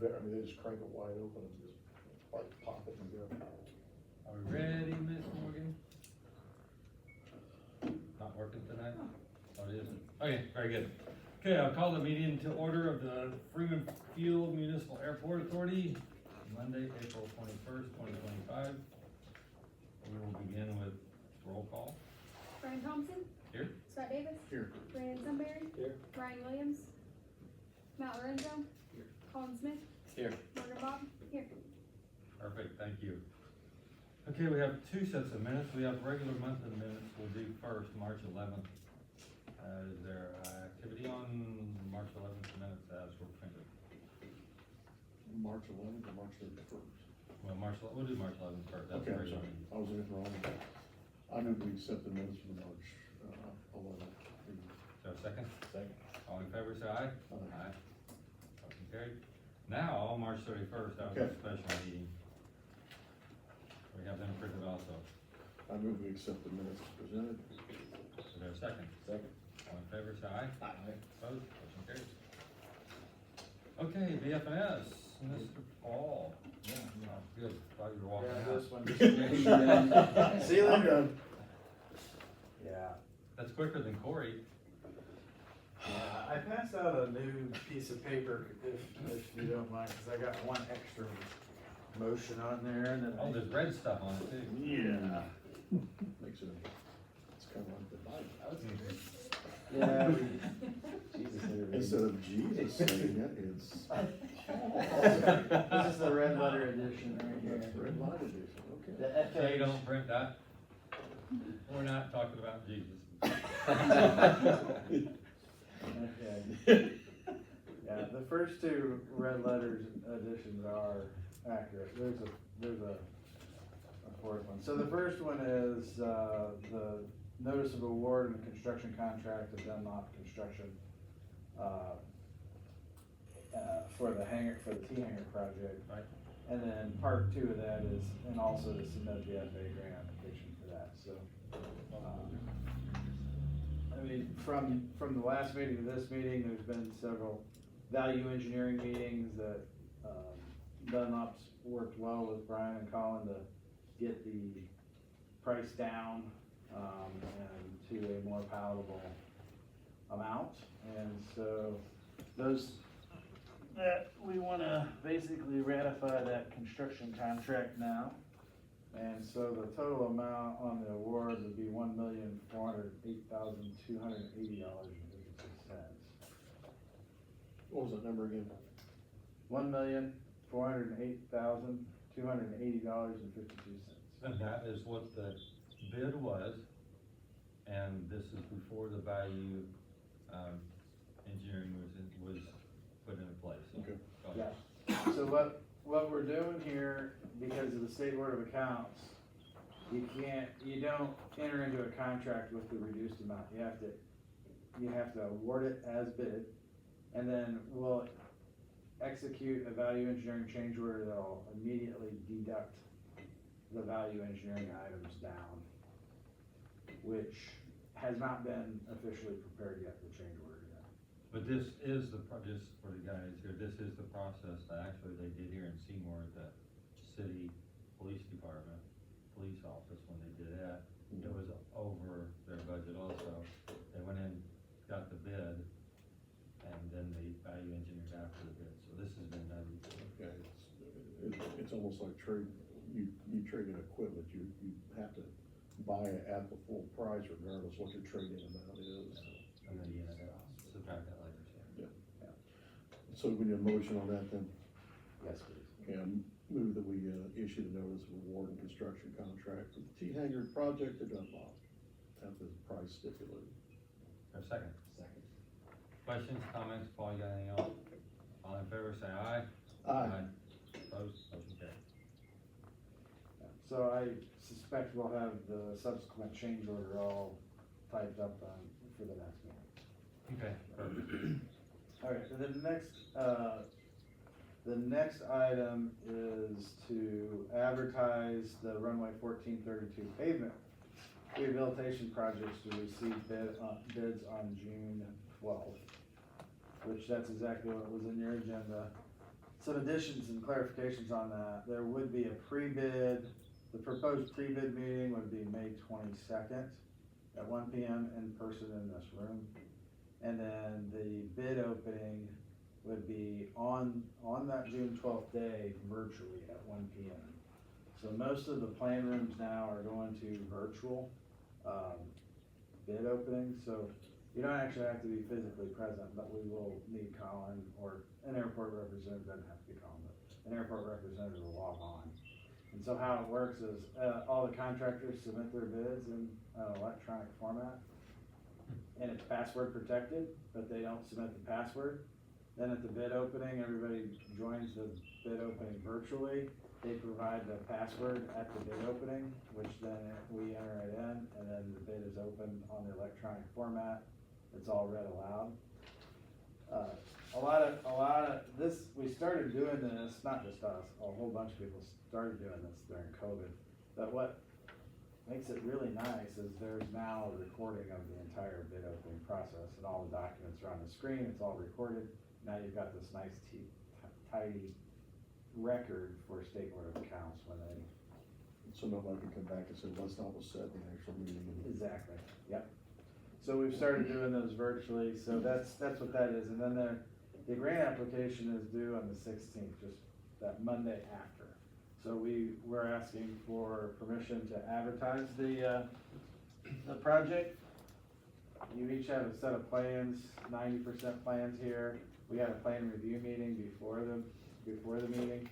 very, I mean, they just crank it wide open and just like pop it and go. Are we ready, Miss Morgan? Not working tonight? Oh, it isn't? Okay, very good. Okay, I'll call the meeting to order of the Freeman Field Municipal Airport Authority, Monday, April 21st, 2025. We will begin with roll call. Brian Thompson. Here. Scott Davis. Here. Brandon Sunbury. Here. Ryan Williams. Matt Lorenzo. Here. Colin Smith. Here. Morgan Bob. Here. Perfect, thank you. Okay, we have two sets of minutes. We have regular monthly minutes. We'll do first, March 11th. Is there activity on March 11th minutes as we're printed? March 11th or March 31st? Well, we'll do March 11th first. That's Okay, I'm regular sorry, meeting. I was looking wrong. I knew we accept the minutes for the March 11th. So second, Second. all in favor, say aye. Aye. Motion carried. Now, March 31st, that was a Okay. special meeting. We have them printed also. I move we accept the minutes as presented. Is there a second? Second. All in favor, say aye. Aye. Opposed, motion carries. Okay, BFNS, Mr. Paul. Yeah. Oh, good, thought you were walking Yeah, out. this one just. See you I'm later. done. Yeah, That's quicker than Corey. I passed out a new piece of paper if you don't mind, cause I got one extra motion on there and then. Oh, there's red stuff on it too. Yeah. Makes it, it's kind of like the Bible. Yeah. Instead of Jesus saying it, it's. This is the red letter edition right That's here. red line edition, okay. The So you FH. don't print that? We're not talking about Jesus. Okay. Yeah, the first two red letters editions are accurate. There's a fourth one. So the first one is, the notice of award and construction contract of Dunlop Construction, for the hangar, for the T-hangar project. Right. And then part two of that is, and also to submit the FAA grant application for that, so. I mean, from the last meeting to this meeting, there's been several value engineering meetings that, Dunlop's worked well with Brian and Colin to get the price down, and to a more palatable amount. And so those, that we wanna basically ratify that construction contract now. And so the total amount on the award would be $1,408,280.56. What was that number again? $1,408,280.52. And that is what the bid was, and this is before the value, engineering was put into place. Okay. Go ahead. Yeah, so what we're doing here, because of the State Board of Accounts, you don't enter into a contract with the reduced amount. You have to award it as bid, and then we'll execute a value engineering change order that'll immediately deduct the value engineering items down, which has not been officially prepared yet, the change order yet. But this is just for the guys here, this is the process that actually they did here in Seymour at the city police department, police office, when they did that. It was over their budget also. They went in, got the bid, and then they value engineered after the bid. So this has been done before. Okay, it's almost like you trade in equipment, you have to buy it at the full price regardless what your trade-in amount is. And then you subtract that later, so. So we need a motion on that then? Yes, please. Okay, I move that we issue the notice of award and construction contract for the T-Hangar project to Dunlop at the price stipulated. For a second. Second. Questions, comments, Paul, you got anything else? All in favor, say aye. Aye. Opposed, motion carried. So I suspect we'll have the subsequent change order all typed up for the next meeting. Okay, perfect. All right, so the next item is to advertise the runway 1432 pavement rehabilitation projects to receive bids on June 12th, which that's exactly what was in your agenda. some additions and clarifications on that. There would be a pre-bid, the proposed pre-bid meeting would be May 22nd at 1 PM in person in this room. And then the bid opening would be on that June 12th day virtually at 1 PM. So most of the plan rooms now are going to virtual bid openings, so you don't actually have to be physically present, but we will need Colin, or an airport representative, doesn't have to be Colin, but an airport representative will log on. And so how it works is, all the contractors submit their bids in an electronic format, and it's password protected, but they don't submit the password. Then at the bid opening, everybody joins the bid opening virtually. They provide the password at the bid opening, which then we enter it in, and then the bid is opened on the electronic format. It's all read aloud. A lot of this, we started doing this, not just us, a whole bunch of people started doing this during COVID. But what makes it really nice is there's now a recording of the entire bid opening process, and all the documents are on the screen, it's all recorded. Now you've got this nice tidy record for State Board of Accounts when they. So nobody can come back and say, well, that's not what's said in the actual meeting. Exactly, yep. So we've started doing those virtually, so that's what that is, and then the grant application is due on the 16th, just that Monday after. So we're asking for permission to advertise the project. You each have a set of plans, 90% plans here. We had a plan review meeting before the meeting.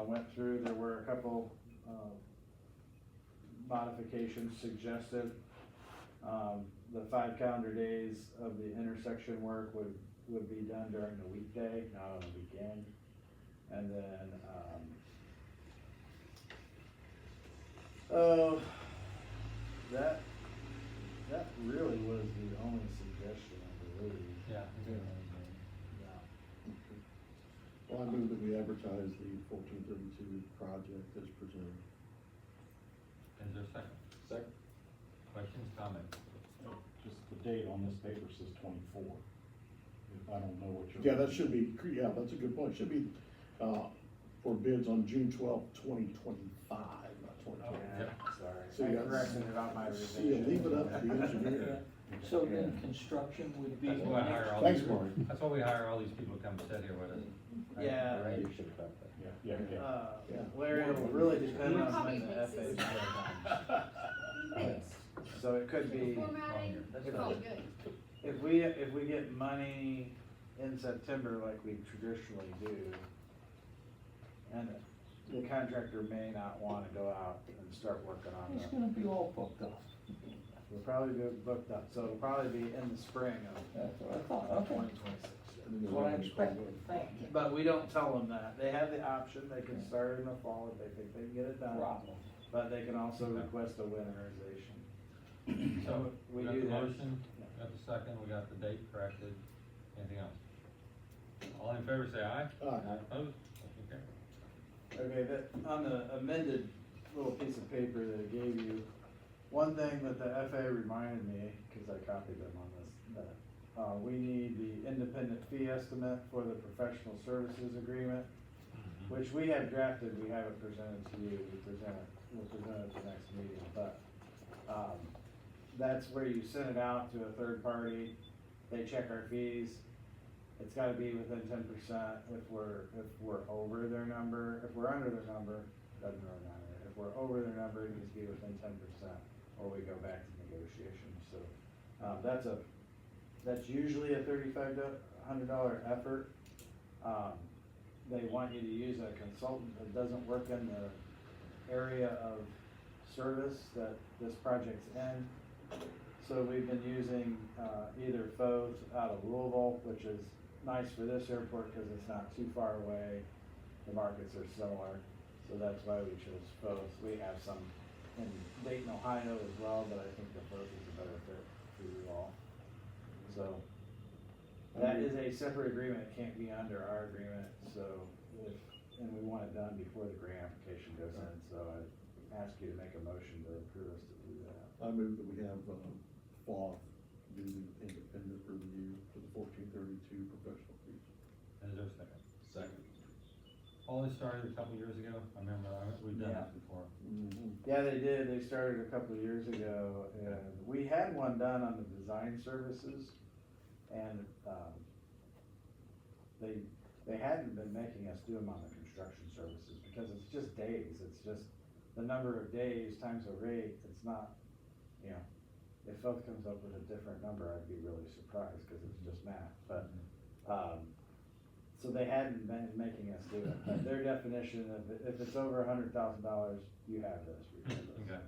Went through, there were a couple modifications suggested. The 5 calendar days of the intersection work would be done during the weekday, not on the weekend. And then, that really was the only suggestion, I believe. Yeah. Yeah. Well, I move that we advertise the 1432 project as presented. Is there a second? Second. Questions, comments? Just the date on this paper says 24. If I don't know what you're. Yeah, that should be, yeah, that's a good point. Should be, for bids on June 12th, 2025, not 2020. Yeah, sorry. So you I got- corrected it on my So you revision. leave it up to the engineer. So then construction would be. That's why I hire all Thanks, these, Mark. that's why we hire all these people to come sit here with us. Yeah. Right, you should have got that. Yeah, Yeah. Larry, it'll really depend Your on copy when the makes FA it. comes. Thanks. So it could be, Formatting, it's all good. if we get money in September like we traditionally do, and the contractor may not wanna go out and start working on It's the, gonna be all booked up. we'll probably be booked up, so it'll probably be in the spring That's what I thought, of okay. 2026. That's what I expected, thank you. But we don't tell them that, they have the option, they can start in the fall if they think they can get it done, Problem. but they can also Okay. request a winterization. So, we we got do the that. motion, we got the second, we got the date corrected, anything else? All in favor say aye. Opposed? Motion carried. Okay, that, on the amended little piece of paper that I gave you, one thing that the FAA reminded me, cause I copied them on this, that, we need the independent fee estimate for the professional services agreement, which we have drafted, we haven't presented to you, we'll present it at the next meeting, but, that's where you send it out to a third party, they check our fees. It's gotta be within 10%, if we're over their number, if we're under their number, doesn't really matter. If we're over their number, it needs to be within 10%, or we go back to negotiations, so, that's usually a $3,500 effort. They want you to use a consultant that doesn't work in the area of service that this project's in. So we've been using, either Foth out of Louisville, which is nice for this airport because it's not too far away. The markets are similar, so that's why we chose Foth. We have some in Dayton, Ohio as well, but I think the Foth is a better fit for you all. So that is a separate agreement, it can't be under our agreement, so and we want it done before the grant application goes in, so I ask you to make a motion to approve us to do that. I move that we have, FOF do the independent review for the 1432 professional fees. Is there a second? Second. all this started a couple years ago, I remember, we've done this before. Mhm. Yeah, they did, they started a couple of years ago, and we had one done on the design services, and, they hadn't been making us do them on the construction services, because it's just days, it's just the number of days times the rate, it's not, you know, if Phil comes up with a different number, I'd be really surprised, cause it's just math, but, so they hadn't been making us do it, but their definition of, if it's over $100,000, you have this regardless. Okay.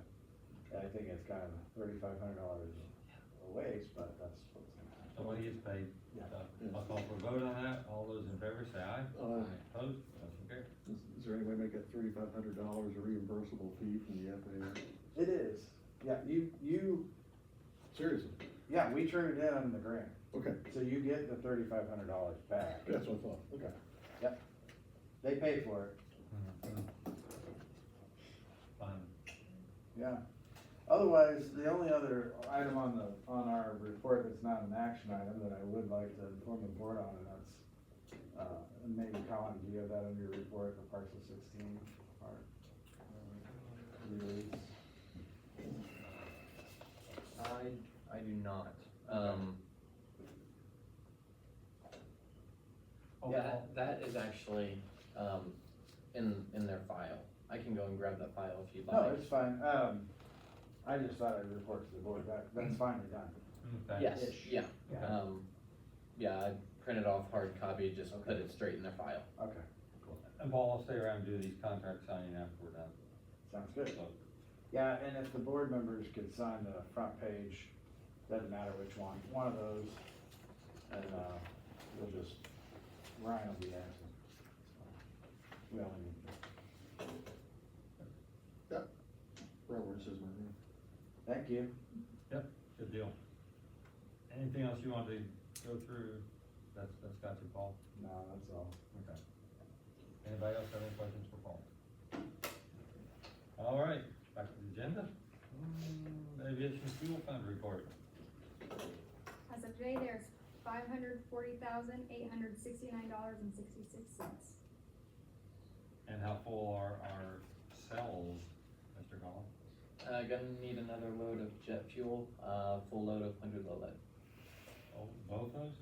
I think it's kind of $3,500 a waste, but that's what's gonna happen. Somebody gets paid. Yeah. I'll call for a vote on that, all those in favor say aye. Aye. Opposed, motion carried. Is there any way to make that $3,500 a reimbursable fee from the FAA? It is, yeah, you, Seriously? yeah, we turned it in on the grant, Okay, so you get the $3,500 back. that's what I thought, okay. They pay for it, Fine. yeah. Otherwise, the only other item on our report that's not an action item that I would like to inform the board on, and that's, and maybe Colin, do you have that in your report, the parcel 16 part? Release. I do not. Oh, That is actually, in their file. I can go and grab that file if you'd like. No, it's fine, I just thought I'd report to the board, that's finally done. Okay. Yes, Ish. yeah, Yeah. yeah, I printed off hard copy, just put it straight in their file. Okay, And Paul, I'll stay around and do these contract signing after we're done. sounds good. So, Yeah, and if the board members could sign the front page, doesn't matter which one of those, and, we'll just, Ryan will be absent. We only need Right where it says my name. Thank you. good deal. Anything else you want to go through? That's got you, Paul? No, that's all. Okay. Anybody else have any questions for Paul? All right, back to the agenda. Aviation fuel fund report. As of today, there's $540,869.66. And how full are our cells, Mr. Collins? Gonna need another load of jet fuel, full load of 100 low lead. Oh, both those?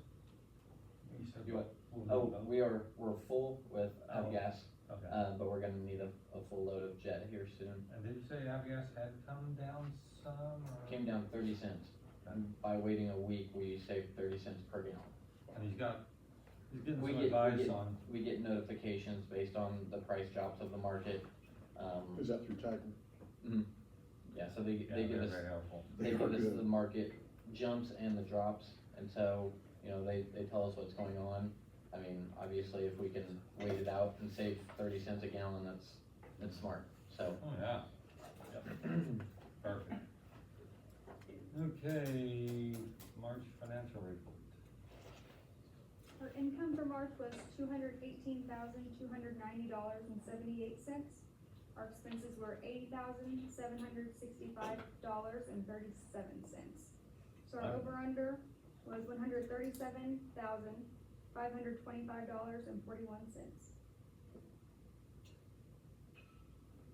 You said You what? we'll do Oh, both? we're full with Oh. gas, Okay. but we're gonna need a full load of jet here soon. And did you say avgas had come down some, or? Came down 30 cents. And by waiting a week, we saved 30 cents per gallon. And he's getting We some get- advice on, We get notifications based on the price drops of the market. Is that through Titan? Yeah, so they yeah, give they're us, very helpful. they They are give us good. the market jumps and the drops, and so, you know, they tell us what's going on. I mean, obviously, if we can wait it out and save 30 cents a gallon, that's smart, so. Oh, yeah. Yep. Perfect. Okay, March financial report. Our income for March was $218,290.78. Our expenses were $80,765.37. So our over-under was $137,525.41.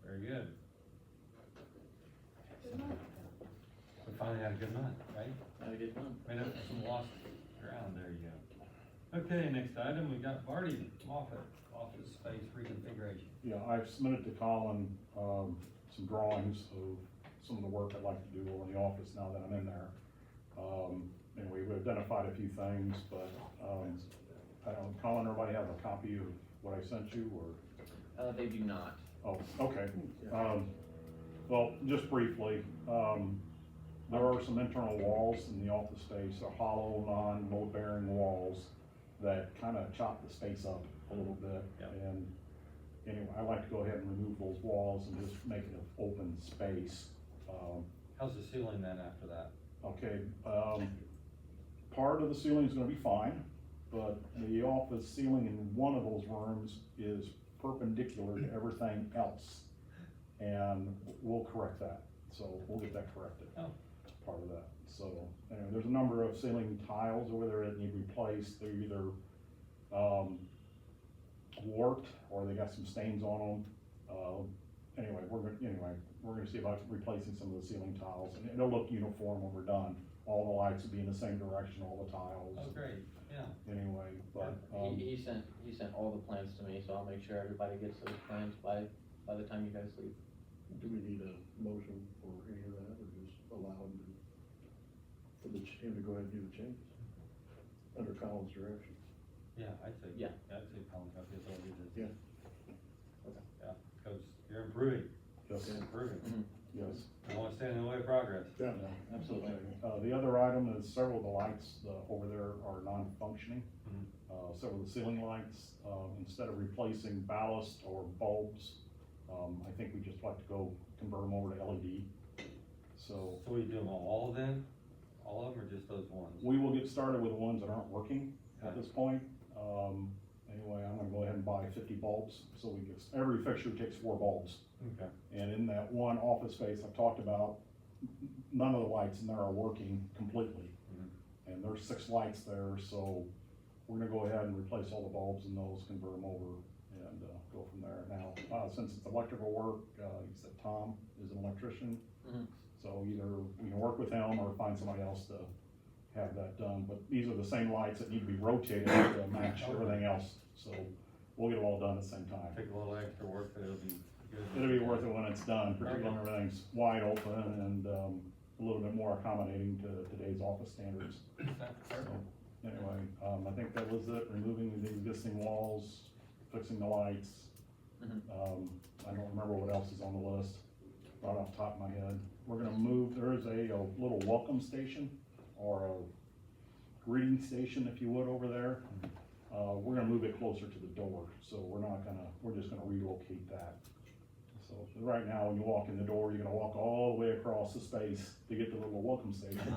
Very good. Good month. We finally had a good month, right? Have a good one. Made up for some lost ground, there you go. Okay, next item, we got Marty Moffett, office space reconfiguration. Yeah, I've submitted to Colin, some drawings of some of the work I'd like to do on the office now that I'm in there. And we've identified a few things, but, I don't, Colin, everybody have a copy of what I sent you, or? They do not. Oh, okay. Well, just briefly, there are some internal walls in the office space, are hollow, non-load bearing walls that kind of chop the space up a little bit. Yep. And anyway, I like to go ahead and remove those walls and just make it an open space. How's the ceiling then after that? Okay, part of the ceiling is gonna be fine, but the office ceiling in one of those rooms is perpendicular to everything else. And we'll correct that, so we'll get that corrected. Oh. Part of that, so, anyway, there's a number of ceiling tiles over there that need replaced, they're either, warped, or they got some stains on them. Anyway, we're gonna see about replacing some of the ceiling tiles, and it'll look uniform when we're done. All the lights will be in the same direction, all the tiles. Oh, great, yeah. Anyway, but, He sent all the plans to me, so I'll make sure everybody gets those plans by the time you guys leave. Do we need a motion for any of that, or just allow him to, him to go ahead and do the changes? Under Colin's direction? Yeah, I'd say. Yeah. I'd say Collins got the authority to. Yeah. Yeah, because you're improving, yes, you're improving. yes. You don't want to stand in the way of progress. Yeah. Absolutely. The other item is several of the lights, over there are non-functioning. Mhm. Several of the ceiling lights, instead of replacing ballast or bulbs, I think we just like to go convert them over to LED. So So we do them all then? All of them or just those ones? we will get started with the ones that aren't working at this point. Anyway, I'm gonna go ahead and buy 50 bulbs, so we get, every fixture takes 4 bulbs. Okay. And in that one office space I've talked about, none of the lights in there are working completely. Mhm. And there's 6 lights there, so we're gonna go ahead and replace all the bulbs in those, convert them over, and, go from there. Now, since it's electrical work, he said Tom is an electrician. Mhm. So either we can work with him or find somebody else to have that done, but these are the same lights that need to be rotated to match everything else, so we'll get it all done at the same time. Take a little extra work, but it'll be good. It'll be worth it when it's done, particularly when everything's wide open and, a little bit more accommodating to today's office standards. So, anyway, I think that was it, removing the existing walls, fixing the lights. Mhm. I don't remember what else is on the list, right off the top of my head. We're gonna move, there is a little welcome station, or a greeting station, if you would, over there. We're gonna move it closer to the door, so we're just gonna relocate that. So right now, when you walk in the door, you're gonna walk all the way across the space to get to the little welcome station.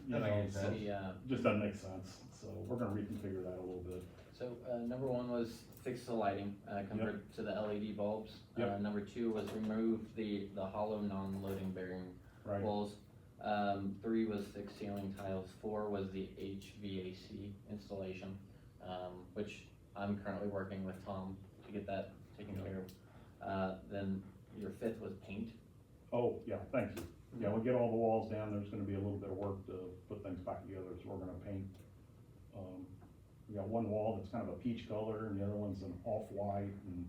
You know, makes so sense. just doesn't make sense, so we're gonna reconfigure that a little bit. So, number one was fix the lighting, convert to the LED bulbs. Yep. Number two was remove the hollow non-loading bearing Right, walls. 3 was fix ceiling tiles. 4 was the HVAC installation, which I'm currently working with Tom to get that taken care of. Then your 5th was paint. oh, yeah, thank you. Yeah, we'll get all the walls down, there's gonna be a little bit of work to put things back together, so we're gonna paint. We got one wall that's kind of a peach color, and the other one's an off-white, and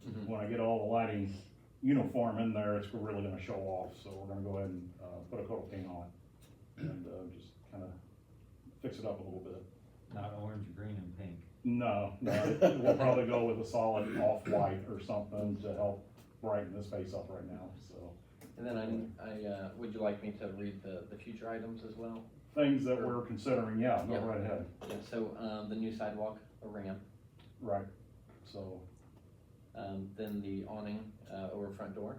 Mhm. when I get all the lighting uniform in there, it's really gonna show off, so we're gonna go ahead and, put a coat of paint on it, and, just kinda fix it up a little bit. Not orange, green, and pink. No, we'll probably go with a solid off-white or something to help brighten the space up right now, so. And then would you like me to read the future items as well? Things that we're considering, yeah, go Yeah. right ahead, Yeah, so, the new sidewalk, a ramp, right, so, then the awning, over front door.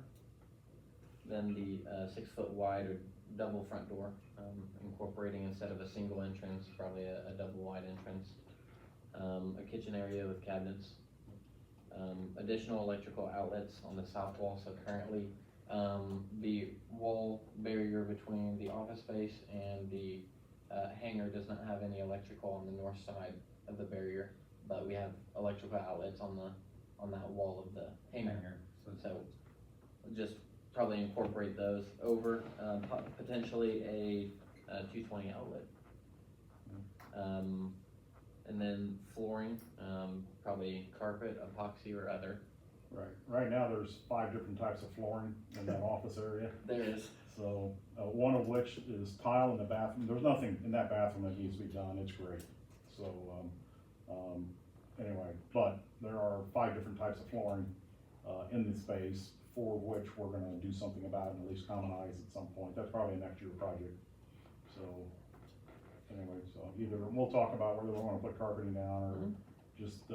Then the, 6-foot wide or double front door, incorporating instead of a single entrance, probably a double wide entrance. A kitchen area with cabinets. Additional electrical outlets on the south wall, so currently, the wall barrier between the office space and the, hangar does not have any electrical on the north side of the barrier, but we have electrical outlets on that wall of the hangar. Hanger. So, just probably incorporate those over, potentially a 220 outlet. And then flooring, probably carpet, epoxy or other. right. Right now, there's 5 different types of flooring in that office area, There is, so, one of which is tile in the bathroom, there's nothing in that bathroom that needs to be done, it's great. So, anyway, but there are 5 different types of flooring, in the space, for which we're gonna do something about and at least commonize at some point, that's probably a next year project. So, anyway, so either, we'll talk about whether we wanna put carpeting down or Mhm. just,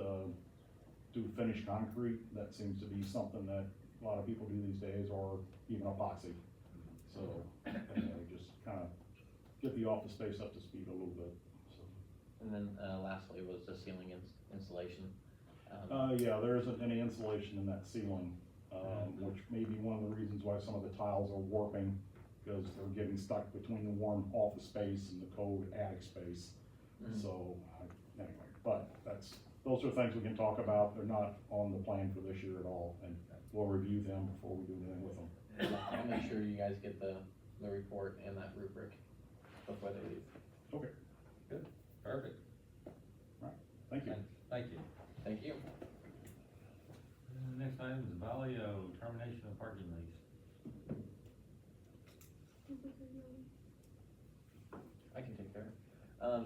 do finished concrete, that seems to be something that a lot of people do these days, or even epoxy. So, anyway, just kinda get the office space up to speed a little bit, so. and then, lastly was the ceiling installation. Yeah, there isn't any insulation in that ceiling, which may be one of the reasons why some of the tiles are warping, because they're getting stuck between the warm office space and the cold attic space. Mhm. So, anyway, but that's those are things we can talk about, they're not on the plan for this year at all, and we'll review them before we do anything with them. I'll make sure you guys get the report and that rubric before they leave. Okay, Perfect. thank you. Thank you. Thank you. Next item is Valio termination of parking lease. I can take care of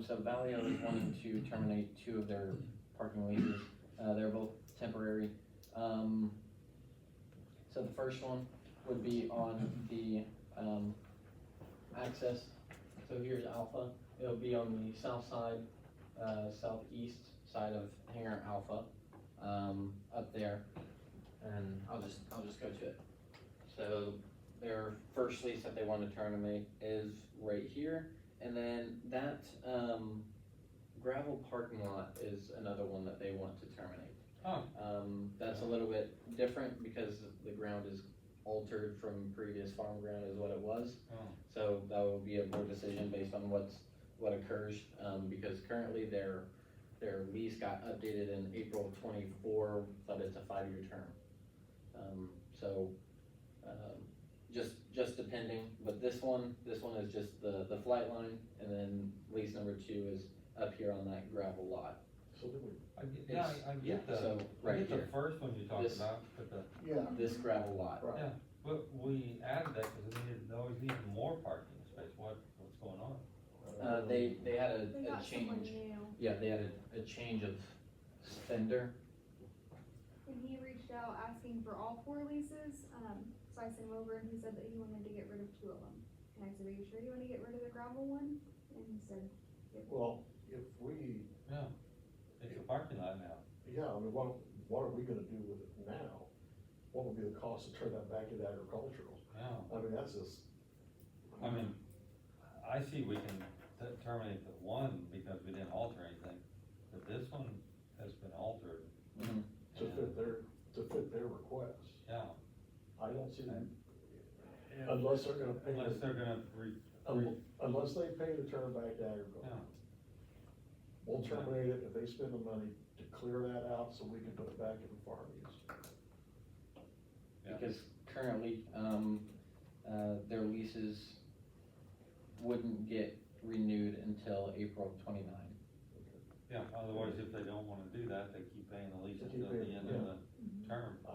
it. So Valio is wanting to terminate 2 of their parking leases. They're both temporary. So the first one would be on the, access. So here's Alpha. It'll be on the south side, southeast side of Hangar Alpha, up there. And I'll just go to it. So their first lease that they want to terminate is right here. And then that, gravel parking lot is another one that they want to terminate. Oh. That's a little bit different because the ground is altered from previous farm ground is what it was. Oh. So that will be a board decision based on what occurs, because currently their lease got updated in April of '24, but it's a 5-year term. Just depending, but this one is just the flight line, and then lease number 2 is up here on that gravel lot. So do we, I get So, I right get the here, first one you talked This- about, but yeah, this gravel lot. right. yeah, but we added that because they always needed more parking space. What's going on? They had They a got someone change, new, yeah, they had a change of spender. and he reached out asking for all 4 leases, so I sent him over and he said that he wanted to get rid of 2 of them. And I said, are you sure you wanna get rid of the gravel one? And he said, Well, if we, Yeah, it's a parking lot now. yeah, I mean, what are we gonna do with it now? What would be the cost to turn that back into agricultural? Yeah, I mean, that's just. I mean, I see we can terminate the one because we didn't alter anything, but this one has been altered. Mhm. To fit their request. Yeah, I don't see them, unless they're gonna pay, unless they're gonna unless they pay to turn back to agriculture. yeah. We'll terminate it if they spend the money to clear that out so we can put it back in farm use. Yeah. Because currently, their leases wouldn't get renewed until April of '29. Yeah, otherwise if they don't wanna do that, they keep paying the lease They until keep the paying, end yeah. of the term. I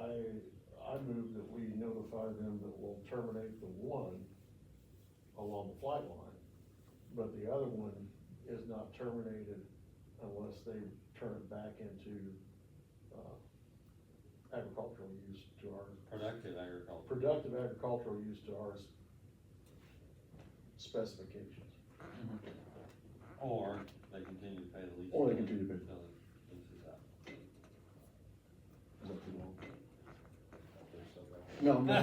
move that we notify them that we'll terminate the one along the flight line, but the other one is not terminated unless they turn it back into, agricultural use to our. Productive agriculture. Productive agricultural use to our specifications. Or they continue to pay the lease. Or they continue to pay. Until the lease is up. Is that too long? No, no.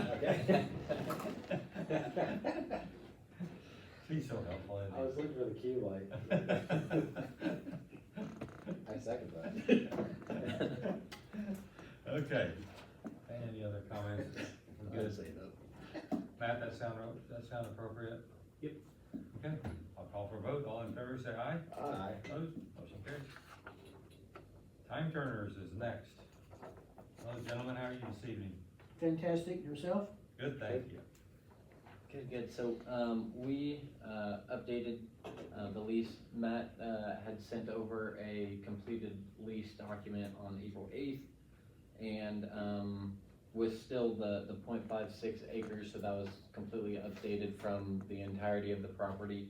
He's so helpful, isn't he? I was looking for the key light. I second that. Okay, any other comments? We're good. say no. Matt, that sound appropriate? Yep. Okay, I'll call for a vote, all in favor, say aye. Aye. Opposed, motion carries. Time turners is next. Well, gentlemen, how are you this evening? Fantastic, yourself? Good, thank you. Good, so, we, updated, the lease. Matt, had sent over a completed lease document on April 8th. And, with still the 0.56 acres, so that was completely updated from the entirety of the property.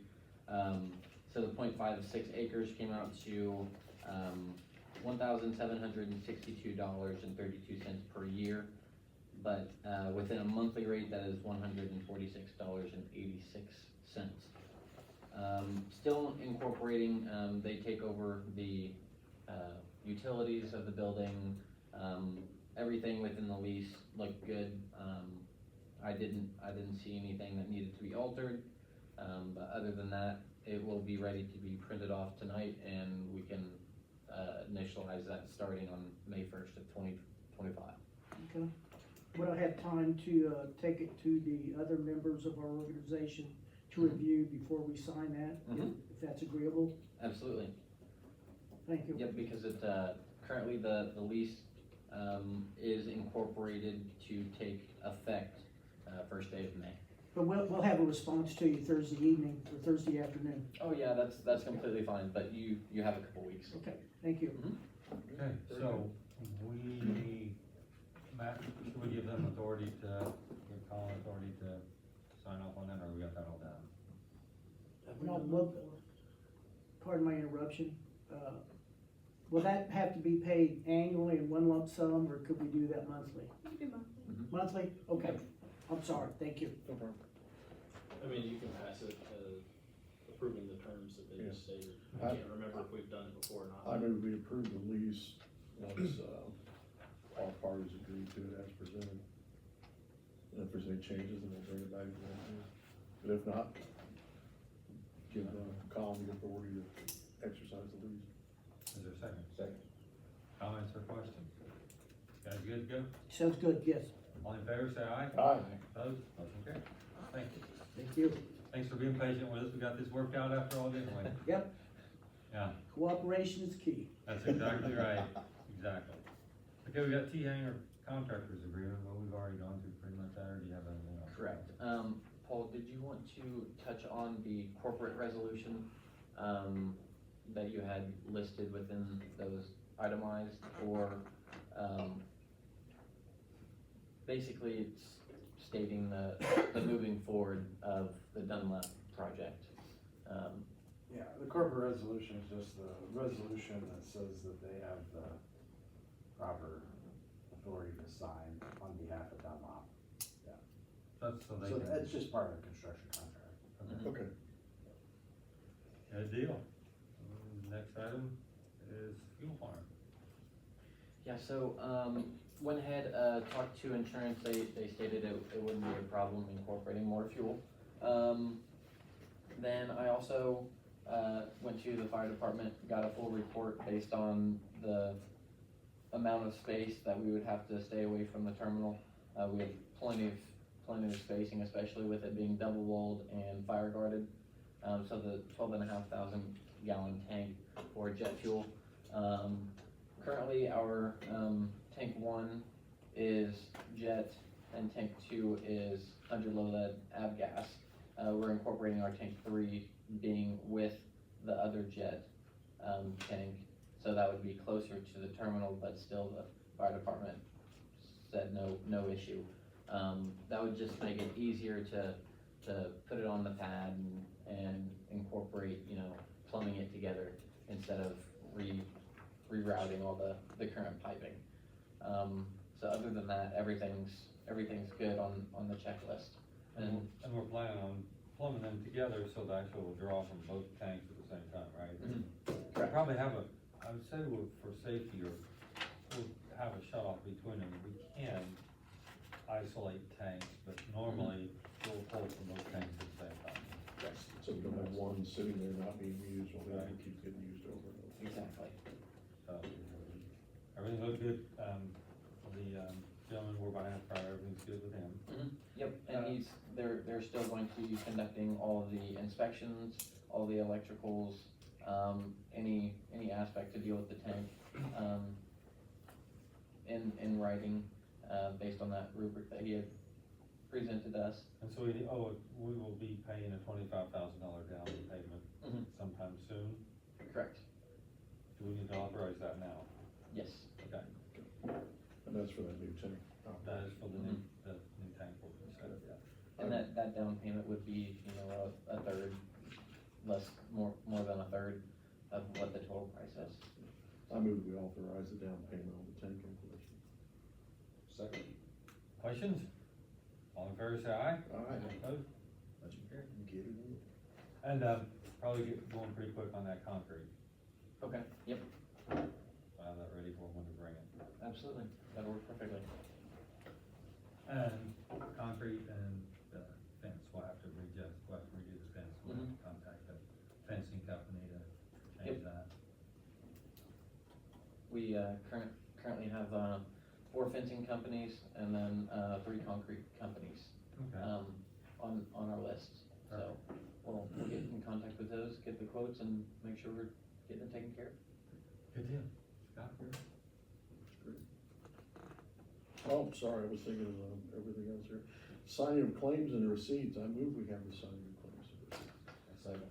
So the 0.56 acres came out to, $1,762.32 per year. But, within a monthly rate, that is $146.86. Still incorporating, they take over the, utilities of the building, everything within the lease looked good. I didn't see anything that needed to be altered, but other than that, it will be ready to be printed off tonight, and we can, initialize that starting on May 1st of 2025. Okay. Would I have time to, take it to the other members of our organization to review before we sign that? Mhm. If that's agreeable? Absolutely. Thank you. Yep, because it, currently the lease, is incorporated to take effect, first day of May. But we'll have a response to you Thursday evening or Thursday afternoon. Oh, yeah, that's completely fine, but you have a couple weeks. Okay, thank you. Okay, so Matt, should we give them authority give Colin authority to sign off on that, or we got that all down? No, well, pardon my interruption. Will that have to be paid annually in one lump sum, or could we do that monthly? You do monthly. Monthly? Okay, I'm sorry, thank you. I mean, you can pass it, approving the terms that they just stated. I can't remember if we've done it before or I not. move we approve the lease once, all parties agree to it as presented. And if there's any changes, then we'll bring it back to them. But if not, give, Colin the authority to exercise the lease. Is there a second? Second. Comments or questions? Guys good to go? Sounds good, yes. All in favor, say aye. Aye. Opposed? Motion carried. Thank you. Thank you. Thanks for being patient with us. We got this worked out after all, didn't we? Yep, Yeah, cooperation is key. that's exactly right. Exactly. Okay, we got T-Hanger contractors agreement, but we've already gone through pretty much that, or do you have anything else? Correct. Paul, did you want to touch on the corporate resolution, that you had listed within those itemized, or, basically it's stating the moving forward of the Dunlap project. Yeah, the corporate resolution is just the resolution that says that they have the proper authority to sign on behalf of Dunlop. That's so they So can. that's just part of the construction contract. Okay. Good deal. Next item is fuel farm. Yeah, so, went ahead, talked to insurance, they stated it wouldn't be a problem incorporating more fuel. Then I also, went to the fire department, got a full report based on the amount of space that we would have to stay away from the terminal. We have plenty of spacing, especially with it being double walled and fire guarded. So the 12,500 gallon tank for jet fuel. Currently, our tank 1 is jet and tank 2 is under low lead avgas. We're incorporating our tank 3 being with the other jet tank, so that would be closer to the terminal, but still the fire department said no issue. That would just make it easier to put it on the pad and incorporate, plumbing it together instead of rerouting all the current piping. So other than that, everything's good on the checklist. And And we're planning on plumbing them together so the actual will draw from both tanks at the same time, right? We'll probably have I would say for safety, we'll have a shut off between them. We can isolate tanks, but normally we'll pull from both tanks at the same time. So we don't have one sitting there not being used, while the other keeps getting used over and over. exactly. So, everything looked good. The gentleman we're buying it, everything's good with him. Yep, and they're still going to be conducting all of the inspections, all the electricals, any aspect to deal with the tank, in writing, based on that rubric that he had presented us. And so we will be paying a $25,000 down payment Mhm. sometime soon. Correct, Do we need to authorize that now? yes. Okay, And that's for that new tank. that is for the new tank we're gonna set up, yeah. And that down payment would be, a third, more than a third of what the total price is. I move we authorize the down payment on the tank installation. Second. Questions? All in favor, say aye. Aye. Opposed? Motion carried. Get it in. And, probably get going pretty quick on that concrete. Okay, yep, I'll have that ready for when we bring it. absolutely, that'll work perfectly. And concrete and the fence, we'll have to redo the fence, we'll have to contact the fencing company to change that. We, currently have, 4 fencing companies and then, 3 concrete companies, Okay. on our list. So, we'll get in contact with those, get the quotes and make sure we're getting it taken care of. Good deal. Scott, you're- Oh, sorry, I was thinking of, everything else here. Signing of claims and receipts, I move we have the signing of claims and receipts. Second.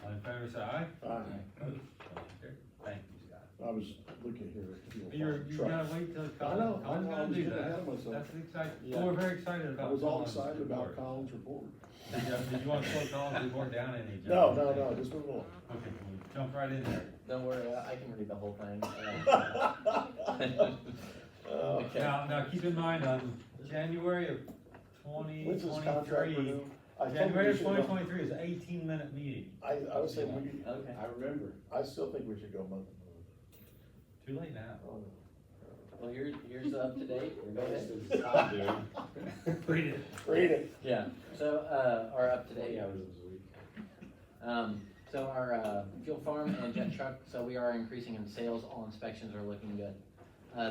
All in favor, say aye. Aye. Opposed? Motion carried. Thank you, Scott. I was looking here at fuel You farm gotta truck. wait till I Colin's, know, Colin's I gonna was do getting ahead that. of myself. That's the exciting, Yeah. well, we're very excited I about. was all Colin's excited about report. Colin's report. Did you wanna slow Colin's report down any? No, just move on. Okay, we'll jump right in there. Don't worry, I can read the whole thing. Okay. Now, keep in mind, January of When's this contract 2023, renew? I think January we of should go- 2023 is an 18-minute meeting. I was saying, we, Okay. I remember. I still think we should go month to Too late now. month. Well, here's the up to date. Go ahead. Read it. Read it. Yeah, so, our up to date. So our, fuel farm and jet truck, so we are increasing in sales, all inspections are looking good.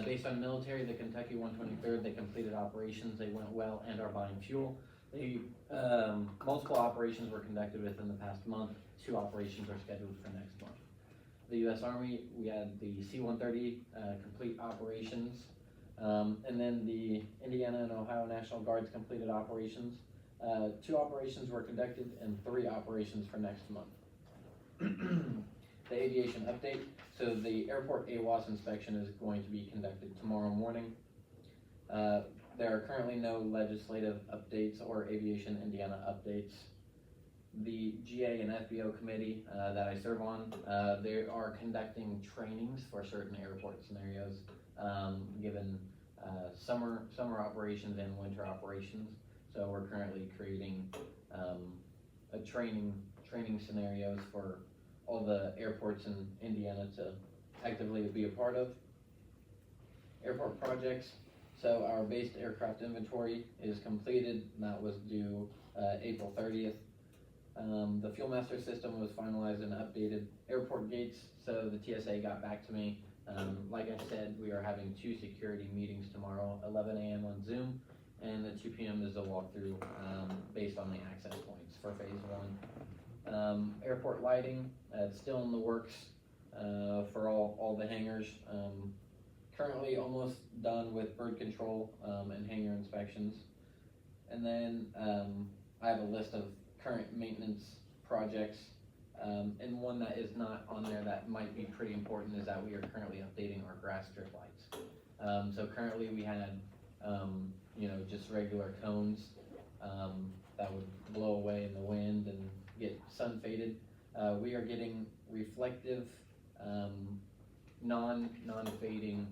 Based on military, the Kentucky 123rd, they completed operations, they went well and are buying fuel. They, multiple operations were conducted within the past month, 2 operations are scheduled for next month. The US Army, we had the C-130, complete operations. And then the Indiana and Ohio National Guards completed operations. 2 operations were conducted and 3 operations for next month. The aviation update, so the airport AWAS inspection is going to be conducted tomorrow morning. There are currently no legislative updates or Aviation Indiana updates. The GA and FBO committee that I serve on, they are conducting trainings for certain airport scenarios, given summer operations and winter operations. So we're currently creating a training scenarios for all the airports in Indiana to actively be a part of. Airport projects, so our based aircraft inventory is completed, and that was due April 30th. The Fuel Master system was finalized and updated. Airport gates, so the TSA got back to me. Like I said, we are having 2 security meetings tomorrow, 11 a.m. on Zoom, and the 2 p.m. is a walkthrough based on the access points for phase 1. Airport lighting, it's still in the works for all the hangars. Currently almost done with bird control and hangar inspections. And then I have a list of current maintenance projects. And one that is not on there that might be pretty important is that we are currently updating our grass strip lights. So currently we had, just regular cones that would blow away in the wind and get sun faded. We are getting reflective, non-fading,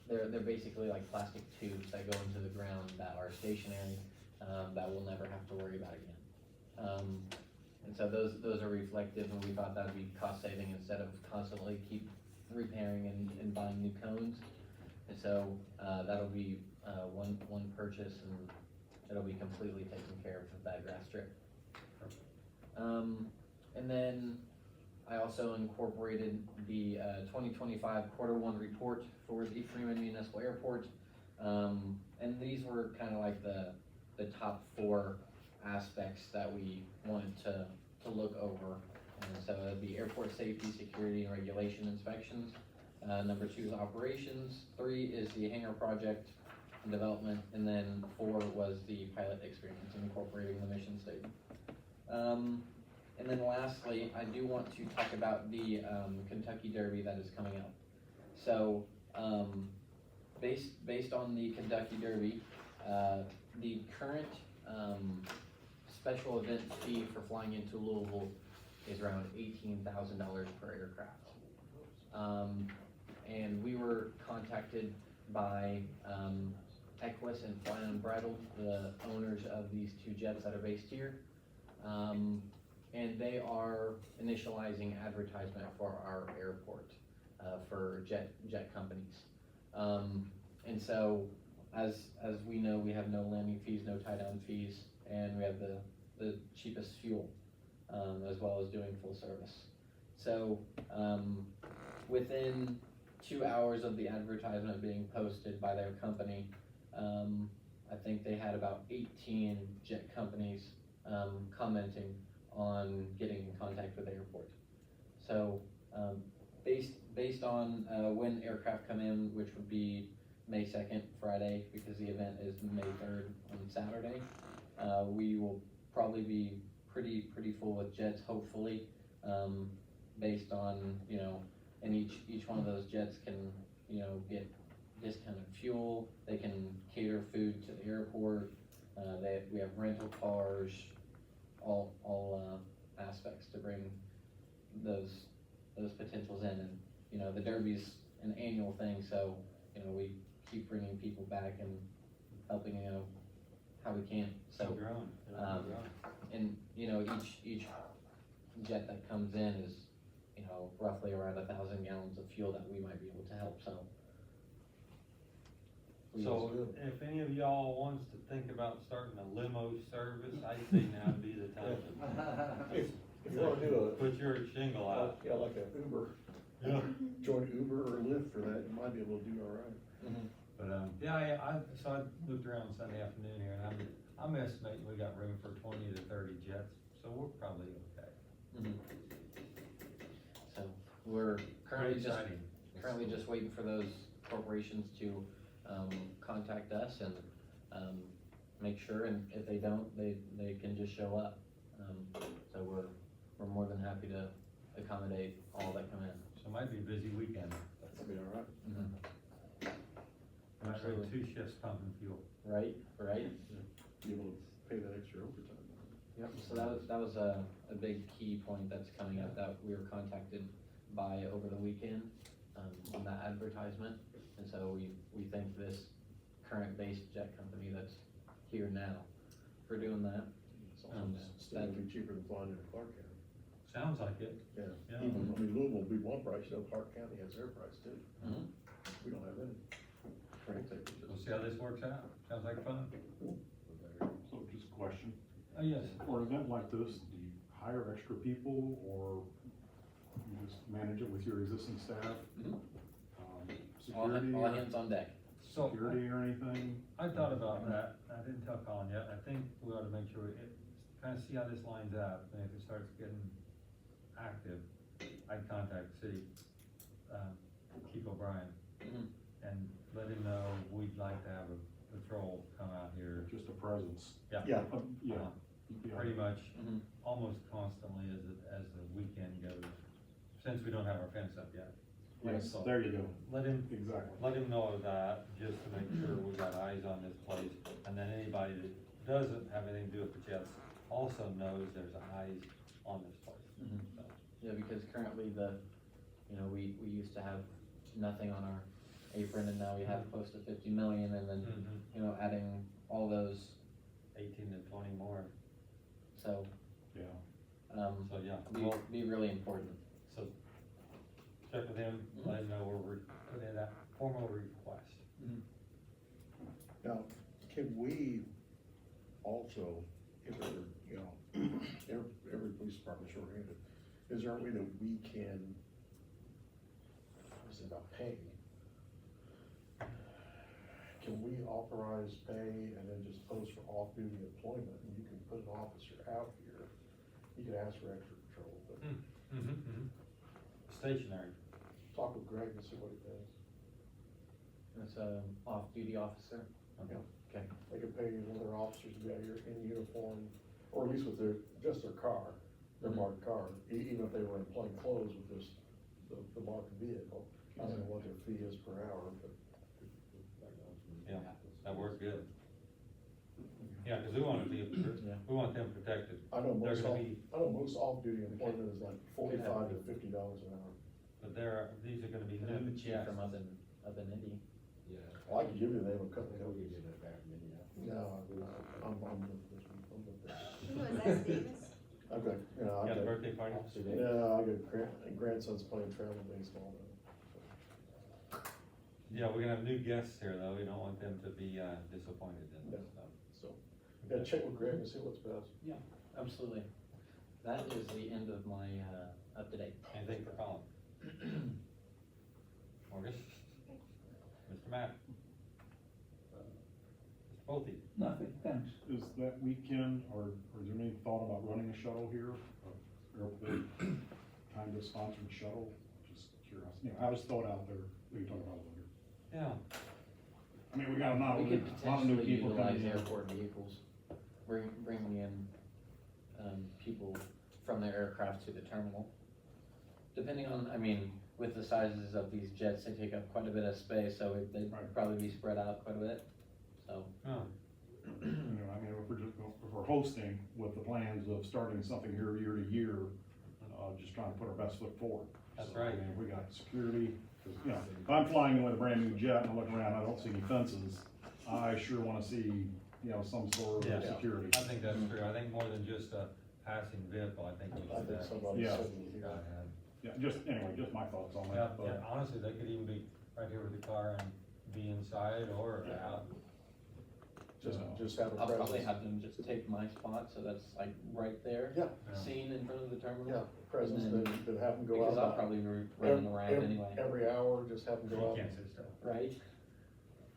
they're basically like plastic tubes that go into the ground that are stationary, that we'll never have to worry about again. And so those are reflective, and we thought that'd be cost saving instead of constantly keep repairing and buying new cones. And so, that'll be, one purchase, and it'll be completely taken care of with that grass strip. And then I also incorporated the 2025 Q1 report for the Freeman Municipal Airport. And these were kind of like the top 4 aspects that we wanted to look over. And so it'd be airport safety, security, and regulation inspections. Number 2 is operations. 3 is the hangar project and development. And then 4 was the pilot experience, incorporating the mission statement. And then lastly, I do want to talk about the Kentucky Derby that is coming up. So, based on the Kentucky Derby, the current special event fee for flying into Louisville is around $18,000 per aircraft. And we were contacted by Equus and Fly Unbridled, the owners of these 2 jets that are based here. And they are initializing advertisement for our airport, for jet companies. And so, as we know, we have no landing fees, no tie-down fees, and we have the cheapest fuel, as well as doing full service. So, within 2 hours of the advertisement being posted by their company, I think they had about 18 jet companies commenting on getting in contact with the airport. So based on when aircraft come in, which would be May second, Friday, because the event is May third on Saturday. We will probably be pretty full with jets, hopefully, based on, you know, and each one of those jets can, you know, get discounted fuel, they can cater food to the airport, we have rental cars, all aspects to bring those potentials in, and, you know, the Derby's an annual thing, so, you know, we keep bringing people back and helping, you know, how we can, so. Grown. And, you know, each jet that comes in is, you know, roughly around 1,000 gallons of fuel that we might be able to help, so. So if any of y'all wants to think about starting a limo service, I say now would be the time If you wanna do to put your shingle out. yeah, like a Uber, Yeah. join Uber or Lyft for that, you might be able to do all right. But, yeah, so I looked around Sunday afternoon here, and I'm estimating we got room for 20 to 30 jets, so we're probably okay. So, we're currently just, Exciting. waiting for those corporations to, contact us and, make sure, and if they don't, they can just show up. So we're more than happy to accommodate all that come in. So it might be a busy weekend. That'll be all right. Might Absolutely. run 2 shifts pumping fuel. Right, Be able to pay that extra overtime. Yep, so that was a big key point that's coming up that we were contacted by over the weekend, on that advertisement. And so we thank this current base jet company that's here now for doing that. Still gonna be cheaper than flying into Clark County. Sounds like it. Yeah, Yeah. even, I mean, Louisville will be one price, you know, Clark County has their price too. Mhm. We don't have any. We'll see how this works out. Sounds like fun. So just a question, Oh, yes. for an event like this, do you hire extra people or you just manage it with your existing staff? Mhm. Security, All hands on deck. So security or anything? I thought about that. I didn't tell Colin yet. I think we ought to make sure kind of see how this lines up. And if it starts getting active, I'd contact the city, Keith O'Brien, Mhm. and let him know we'd like to have a patrol come out here. Just a presence? Yeah, Yeah. Pretty much Mhm. almost constantly as the weekend goes, since we don't have our fence up yet. Yes, So there you go, Let him exactly. know of that, just to make sure we got eyes on this place, and then anybody that doesn't have anything to do with the jets also knows there's eyes on this place. Mhm. So, Yeah, because currently we used to have nothing on our apron, and now we have close to 50 million, and then, adding all those, 18 to 20 more, so, Yeah, so yeah, well, be really important. so check with him, let him know we're putting in that formal request. now, can we also, if we're, you know, every police department's short-handed, is there a way that we can, what is it about pay? Can we authorize pay and then just post for off-duty employment, and you can put an officer out here, you can ask for extra patrol, but Stationary. talk with Greg and see what he thinks. It's a off-duty officer. Yeah. Okay. They could pay one of their officers to be out here in uniform, or at least with just their car, their marked car, even if they were in plain clothes with just the marked vehicle. I don't know what their fee is per hour, but. Yeah, that works good. Yeah, cause we want to be, we want them protected. I know They're gonna most off-duty employment is like $45 to $50 an hour. But these are gonna be Could have new the chief jets. from up in Indy. Well, I can give you the name of a couple of companies. No, I'm with this one. I'm with this. Who was that, Davis? I've got, you know, Got I've a got, birthday party? yeah, I got grandsons playing travel baseball now. Yeah, we're gonna have new guests here, though, we don't want them to be, disappointed in this stuff. So, yeah, check with Greg and see what's best. Absolutely. That is the end of my, up-to-date. Anything for Colin? Morgan? Mr. Matt? Mr. Pulte? Nothing, thanks. is that weekend, or is there any thought about running a shuttle here? Airport kind of sponsored shuttle, just curious, I just thought out there, we can talk about it later. Yeah, I mean, we got a lot We of, could a lot of new potentially people utilize coming in. airport vehicles, bringing in, people from their aircraft to the terminal. Depending on, I mean, with the sizes of these jets, they take up quite a bit of space, so they'd Right. probably be spread out quite a bit, so. Oh, You know, I mean, if we're hosting with the plans of starting something year to year, just trying to put our best foot forward. That's So, right. I mean, we got security, 'cause, you know, if I'm flying in with a brand new jet and I look around, I don't see any fences, I sure wanna see, you know, some sort Yeah. of security. I think that's true, I think more than just a passing vehicle, I think you I should think have. somebody Yeah. said it here. gotta have. Yeah, just, anyway, just my thoughts on Yeah, that, yeah, but, honestly, they could even be right here with the car and be inside or out. Just have a I'll probably presence. have them just take my spot, so that's like right there, Yeah, seen in front of the terminal. yeah, presence, And that have them go out. Because I'll probably be running around anyway, Every hour, just have them You go out. can't sit still. right?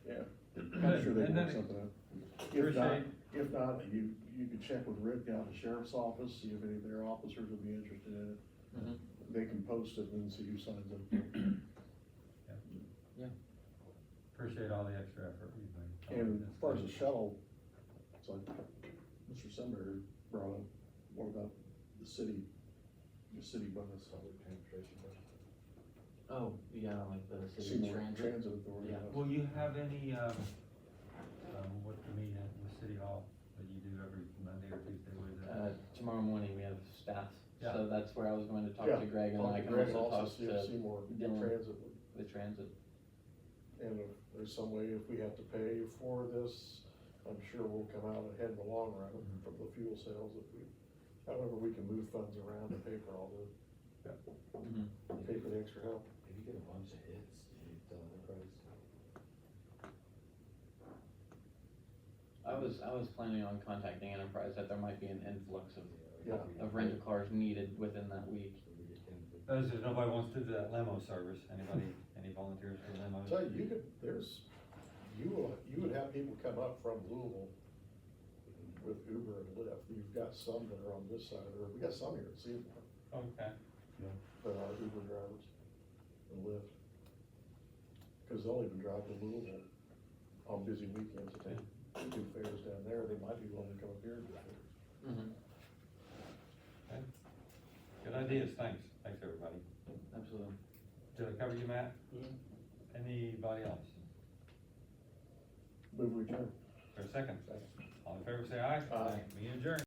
I'm sure they And can then work something out. Appreciate, If not, you could check with Rick down at the sheriff's office, see if any of their officers would be interested in it. Mhm. They can post it and see who signs up. appreciate all the extra effort you've made. And as far as the shuttle, it's like Mr. Sunbury brought up, what about the city bus? Oh, yeah, like the city Seymour transit. Transit Authority. Yeah. bus. Will you have any, what's the meeting in the city hall that you do every Monday or Tuesday, what is that? Tomorrow morning we have staff, Yeah. so that's where I was going to talk Yeah, to Greg, and talk then I to can Greg and also talk see if to Seymour Dylan. Transit would. the transit. And if there's some way, if we have to pay for this, I'm sure we'll come out ahead in the long run from the fuel sales if we, however, we can move funds around to pay for all the, pay for the extra help. If you get a bunch of hits, you tell Enterprise. I was planning on contacting Enterprise that there might be an influx Yeah. of rental cars needed within that week. Those, if nobody wants to do that limo service, anybody, any volunteers for limos? Tell you, you would have people come up from Louisville with Uber and Lyft. You've got some that are on this side, or we got some here at Seymour Okay, that are Uber drivers and Lyft. Cause they'll even drive to Louisville on busy weekends to do fairs down there. They might be willing to come up here and do fairs. Mm-hmm. good ideas, thanks, everybody. Absolutely. Did I cover you, Matt? Anybody else? Move return. For a second? All in favor, say aye. Aye. Meeting adjourned.